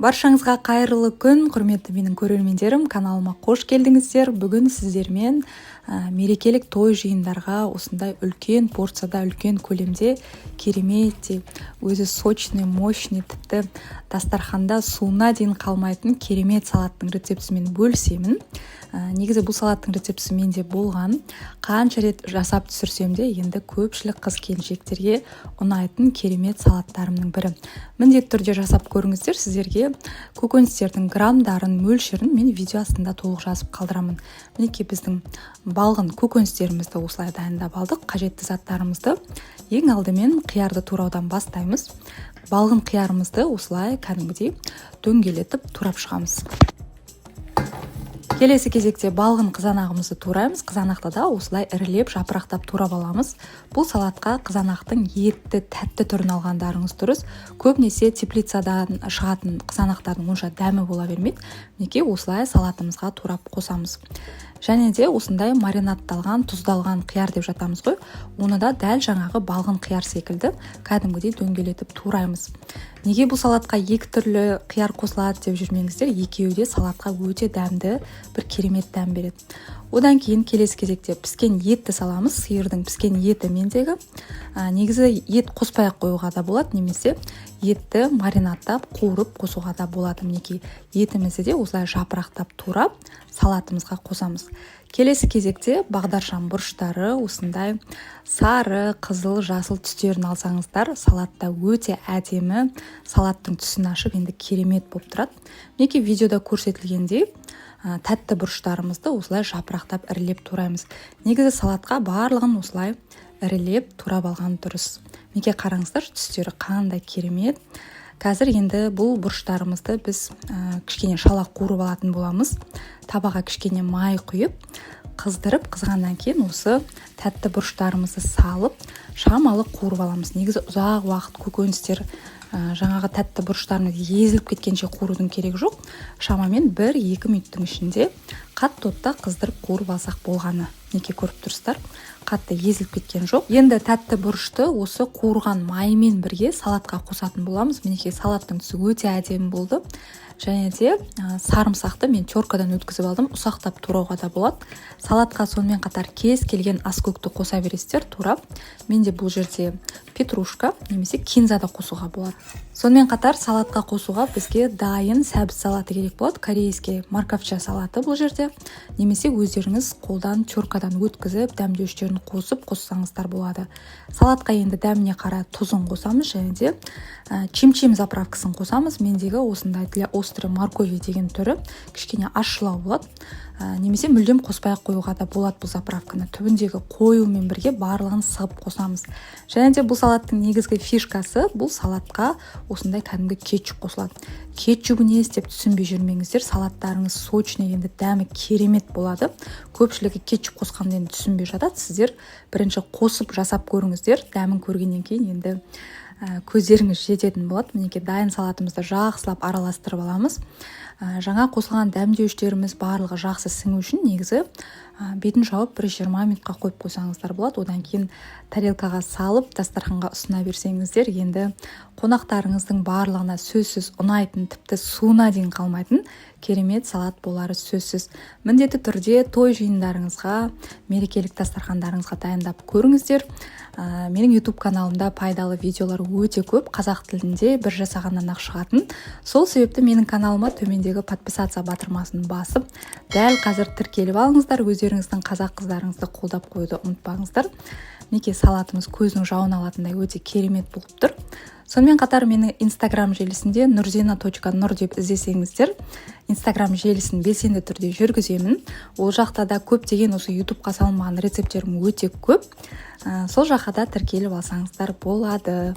Баршаңызға қайырлы күн, құрметті менің көрермендерім, каналыма қош келдіңіздер. Бүгін сіздермен мерекелік той жиындарға осындай үлкен порцияда, үлкен көлемде керемет, өзі сочный, мощный, тіпті дастарханда суына дейін қалмайтын керемет салаттың рецептісімен бөлісемін. Негізі бұл салаттың рецептісі менде болған. Қанша рет жасап түсірсем де, енді көпшілік қыз-келіншектерге ұнайтын керемет салаттарымның бірі. Міндетті түрде жасап көріңіздер. Сіздерге көкөністердің грамдарын, мөлшерін мен видео астында толық жазып қалдырамын. Мінекей біздің балғын көкөністерімізді осылай дайындап алдық. Қажетті заттарымызды ең алдымен қиярды тураудан бастаймыз. Балғын қиярымызды осылай кәдімгідей дөңгелетіп турап шығамыз. Келесі кезекте балғын қызанағымызды тураймыз. Қызанақты да осылай ірілеп, жапырақтап турап аламыз. Бұл салатқа қызанақтың етті, тәтті түрін алғандарыңыз дұрыс. Көбінесе теплицадан шығатын қызанақтардың онша дәмі бола бермейді. Мінекей осылай салатымызға турап қосамыз. Және де осындай маринадталған, тұздалған қияр деп жатамыз ғой. Оны да дәл жаңағы балғын қияр секілді кәдімгідей дөңгелетіп тураймыз. Неге бұл салатқа екі түрлі қияр қосылады деп жүрмеңіздер, екеуі де салатқа өте дәмді, бір керемет дәм береді. Одан кейін келесі кезекте піскен етті саламыз. Сиырдың піскен еті мендегі. Негізі ет қоспай қоюға да болады, немесе етті маринадтап, қуырып қосуға да болады. Мінекей етімізді де осылай жапырақтап турап салатымызға қосамыз. Келесі кезекте бағдаршам бұрыштары осындай сары, қызыл, жасыл түстерін алсаңыздар, салатта өте әдемі, салаттың түсін ашып, енді керемет болып тұрады. Мінекей видеода көрсетілгендей тәтті бұрыштарымызды осылай жапырақтап ірілеп тураймыз. Негізі салатқа барлығын осылай ірілеп турап алған дұрыс. Мінекей қараңыздар, түстері қандай керемет. Қазір енді бұл бұрыштарымызды біз кішкене шалақ қуырып алатын боламыз. Табаға кішкене май құйып, қыздырып, қызғаннан кейін осы тәтті бұрыштарымызды салып, шамалы қуырып аламыз. Негізі ұзақ уақыт көкөністер жаңағы тәтті бұрыштарымыз езіліп кеткенше қуырудың керегі жоқ. Шамамен 1-2 минуттың ішінде қатты отта қыздырып қуырып алсақ болғаны. Неке көріп тұрсыздар, қатты езіліп кеткен жоқ. Енді тәтті бұрышты осы қуырған маймен бірге салатқа қосатын боламыз. Мінекей салаттың түсі өте әдемі болды. Және де сарымсақты мен теркадан өткізіп алдым. Ұсақтап турауға да болады. Салатқа сонымен қатар кез келген аскөкті қоса бересіздер турап. Менде бұл жерде петрушка немесе кинза да қосуға болады. Сонымен қатар салатқа қосуға бізге дайын сәбіз салаты керек болады. Корейский морковча салаты бұл жерде. Немесе өздеріңіз қолдан теркадан өткізіп, дәмдеуіштерін қосып қоссаңыздар болады. Салатқа енді дәміне қарай тұзын қосамыз, және де чим-чим заправкасын қосамыз. Мендегі осындай для острый моркови деген түрі кішкене ащылау болады. Немесе мүлдем қоспай қоюға да болады бұл заправканы. Түбіндегі қоюмен бірге барлығын сығып қосамыз. Және де бұл салаттың негізгі фишкасы, бұл салатқа осындай кәдімгі кетчуп қосылады. Кетчупы не істеп түсінбей жүрмеңіздер, салаттарыңыз сочный, енді дәмі керемет болады. Көпшілігі кетчуп қосқанда енді түсінбей жатады. Сіздер бірінші қосып жасап көріңіздер, дәмін көргеннен кейін енді көздеріңіз жететін болады. Мінекей дайын салатымызды жақсылап араластырып аламыз. Жаңа қосылған дәмдеуіштеріміз барлығы жақсы сіңу үшін негізі бетін жауып 1-20 минутқа қойып қойсаңыздар болады. Одан кейін тарелкаға салып, дастарханға ұсына берсеңіздер, енді қонақтарыңыздың барлығына сөзсіз ұнайтын, тіпті суына дейін қалмайтын керемет салат болары сөзсіз. Міндетті түрде той жиындарыңызға, мерекелік дастархандарыңызға дайындап көріңіздер. Менің YouTube каналымда пайдалы видеолар өте көп, қазақ тілінде бір жасағаннан-ақ шығатын. Сол себепті менің каналыма төмендегі подписация батырмасын басып, дәл қазір тіркеліп алыңыздар. Өздеріңіздің қазақ қыздарыңызды қолдап қоюды ұмытпаңыздар. Мінекей салатымыз көздің жауын алатындай өте керемет болып тұр. Сонымен қатар менің Instagram желісінде nurzina.nur деп іздесеңіздер, Instagram желісін белсенді түрде жүргіземін. Ол жақта да көптеген осы YouTube-қа салынған рецепттерім өте көп. Сол жаққа да тіркеліп алсаңыздар болады.